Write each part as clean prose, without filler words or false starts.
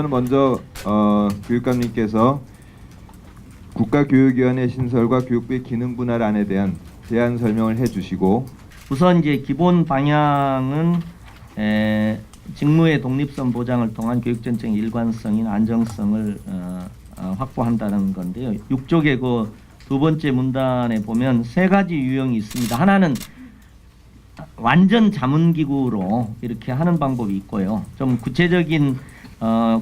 먼저 교육감님께서 국가교육위원회 신설과 교육부의 기능 분할안에 대한 대안 설명을 해주시고, 우선 이제 기본 방향은 직무의 독립성 보장을 통한 교육 전쟁의 일관성인 안정성을 확보한다는 건데요. 6쪽의 그 두 번째 문단에 보면 세 가지 유형이 있습니다. 하나는 완전 자문기구로 이렇게 하는 방법이 있고요. 좀 구체적인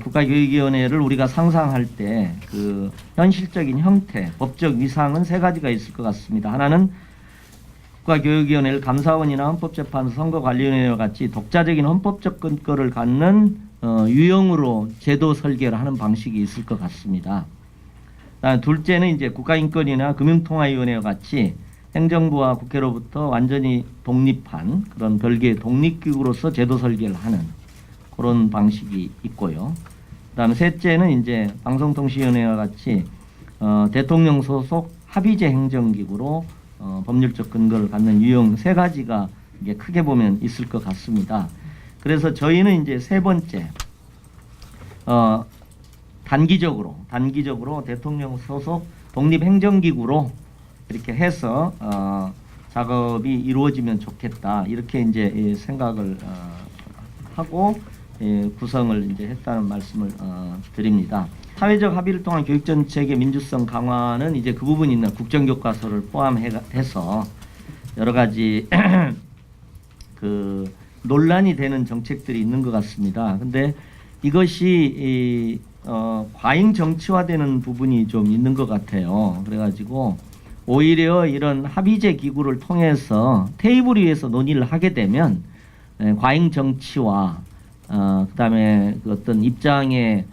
국가교육위원회를 우리가 상상할 때 그 현실적인 형태, 법적 위상은 세 가지가 있을 것 같습니다. 하나는 국가교육위원회를 감사원이나 헌법재판소, 선거관리위원회와 같이 독자적인 헌법적 근거를 갖는 유형으로 제도 설계를 하는 방식이 있을 것 같습니다. 둘째는 이제 국가인권위나 금융통화위원회와 같이 행정부와 국회로부터 완전히 독립한 그런 별개의 독립기구로서 제도 설계를 하는 그런 방식이 있고요. 그다음에 셋째는 이제 방송통신위원회와 같이 대통령 소속 합의제 행정기구로 법률적 근거를 갖는 유형 세 가지가 이게 크게 보면 있을 것 같습니다. 그래서 저희는 이제 세 번째 단기적으로 대통령 소속 독립행정기구로 이렇게 해서 작업이 이루어지면 좋겠다, 이렇게 이제 생각을 하고 구성을 이제 했다는 말씀을 드립니다. 사회적 합의를 통한 교육 정책의 민주성 강화는 이제 그 부분이 있는 국정교과서를 포함해서 여러 가지 그 논란이 되는 정책들이 있는 것 같습니다. 근데 이것이 과잉 정치화되는 부분이 좀 있는 것 같아요. 그래가지고 오히려 이런 합의제 기구를 통해서 테이블 위에서 논의를 하게 되면 과잉 정치화, 그다음에 그 어떤 입장의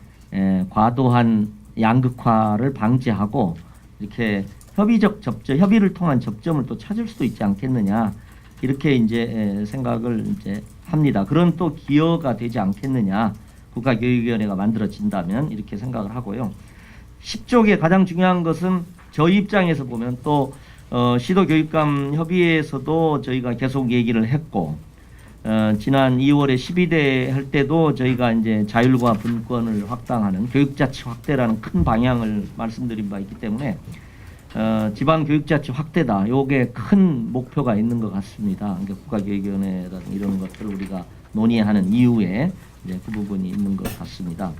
과도한 양극화를 방지하고 이렇게 협의를 통한 접점을 또 찾을 수도 있지 않겠느냐, 이렇게 이제 생각을 이제 합니다. 그런 또 기여가 되지 않겠느냐, 국가교육위원회가 만들어진다면, 이렇게 생각을 하고요. 10쪽의 가장 중요한 것은 저희 입장에서 보면 또 시도교육감 협의회에서도 저희가 계속 얘기를 했고, 지난 2월에 12대 할 때도 저희가 이제 자율과 분권을 확장하는 교육자치 확대라는 큰 방향을 말씀드린 바 있기 때문에 지방 교육자치 확대다, 요게 큰 목표가 있는 것 같습니다. 그러니까 국가교육위원회라든 이런 것들을 우리가 논의하는 이유에 이제 그 부분이 있는 것 같습니다.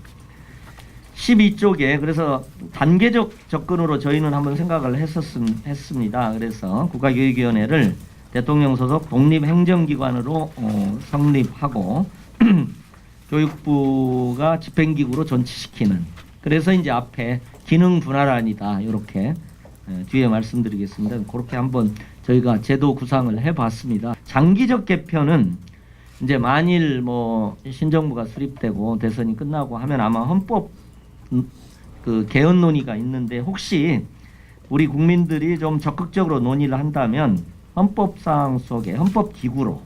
12쪽에 그래서 단계적 접근으로 저희는 한번 생각을 했습니다. 그래서 국가교육위원회를 대통령 소속 독립행정기관으로 성립하고 교육부가 집행기구로 존치시키는, 그래서 이제 앞에 기능 분할안이다, 이렇게 뒤에 말씀드리겠습니다. 그렇게 한번 저희가 제도 구상을 해봤습니다. 장기적 개편은 이제 만일 뭐 신정부가 수립되고 대선이 끝나고 하면 아마 헌법 그 개헌 논의가 있는데, 혹시 우리 국민들이 좀 적극적으로 논의를 한다면 헌법사항 속에 헌법기구로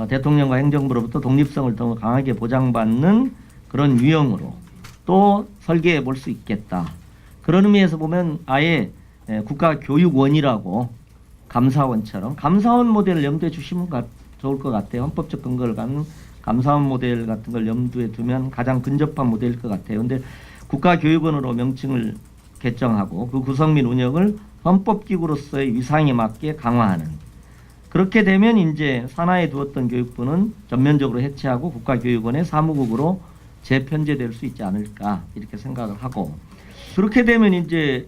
대통령과 행정부로부터 독립성을 더 강하게 보장받는 그런 유형으로 또 설계해 볼 수 있겠다. 그런 의미에서 보면 아예 국가교육원이라고 감사원처럼 감사원 모델을 염두에 주시면 좋을 것 같아요. 헌법적 근거를 갖는 감사원 모델 같은 걸 염두에 두면 가장 근접한 모델일 것 같아요. 근데 국가교육원으로 명칭을 개정하고 그 구성 및 운영을 헌법기구로서의 위상에 맞게 강화하는, 그렇게 되면 이제 산하에 두었던 교육부는 전면적으로 해체하고 국가교육원의 사무국으로 재편제될 수 있지 않을까, 이렇게 생각을 하고, 그렇게 되면 이제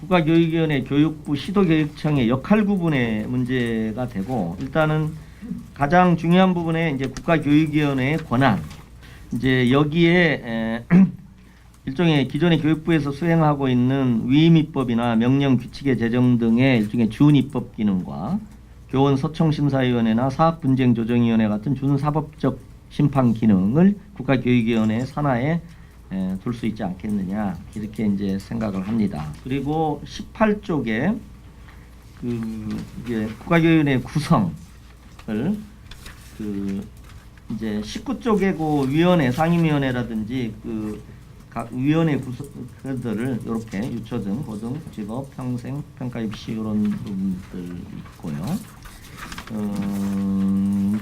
국가교육위원회, 교육부, 시도교육청의 역할 구분의 문제가 되고, 일단은 가장 중요한 부분에 이제 국가교육위원회의 권한, 이제 여기에 일종의 기존의 교육부에서 수행하고 있는 위임입법이나 명령 규칙의 제정 등의 일종의 준입법 기능과 교원 소청심사위원회나 사학분쟁조정위원회 같은 준사법적 심판 기능을 국가교육위원회 산하에 둘 수 있지 않겠느냐, 이렇게 이제 생각을 합니다. 그리고 18쪽에 이제 국가교육위원회 구성을 이제 19쪽에 그 위원회, 상임위원회라든지 각 위원회 구성들을 이렇게 유초등, 고등, 직업, 평생, 평가 입시 이런 부분들 있고요.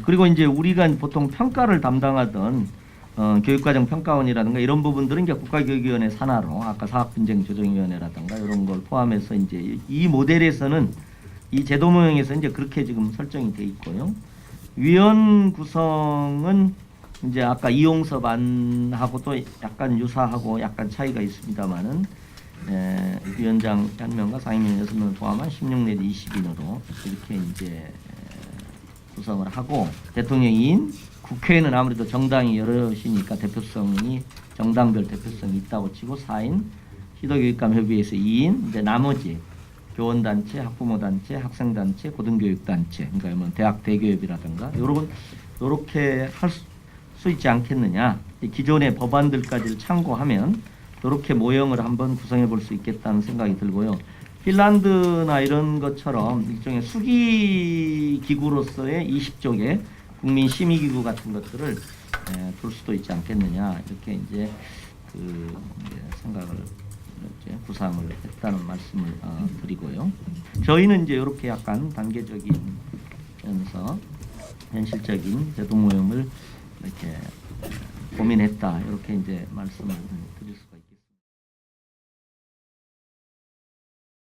그리고 이제 우리가 보통 평가를 담당하던 교육과정 평가원이라든가 이런 부분들은 이제 국가교육위원회 산하로 아까 사학분쟁조정위원회라든가 이런 걸 포함해서 이제 이 모델에서는 이 제도 모형에서 이제 그렇게 지금 설정이 돼 있고요. 위원 구성은 이제 아까 이용섭 안하고도 약간 유사하고 약간 차이가 있습니다만은 위원장 1명과 상임위원 6명을 포함한 16 내지 20인으로 이렇게 이제 구성을 하고 대통령인 국회에는 아무래도 정당이 여럿이니까 대표성이 정당별 대표성이 있다고 치고 4인 시도교육감협의회에서 2인 이제 나머지 교원단체, 학부모단체, 학생단체, 고등교육단체 그러니까 뭐 대학 대교협이라든가 요렇게 할 수 있지 않겠느냐. 기존의 법안들까지를 참고하면 이렇게 모형을 한번 구성해 볼 수 있겠다는 생각이 들고요. 핀란드나 이런 것처럼 일종의 수기 기구로서의 20쪽의 국민 심의 기구 같은 것들을 둘 수도 있지 않겠느냐 이렇게 이제 생각을 이제 구상을 했다는 말씀을 드리고요. 저희는 이제 이렇게 약간 단계적이면서 현실적인 제도 모형을 이렇게 고민했다 이렇게 이제 말씀을 드릴 수가 있습니다.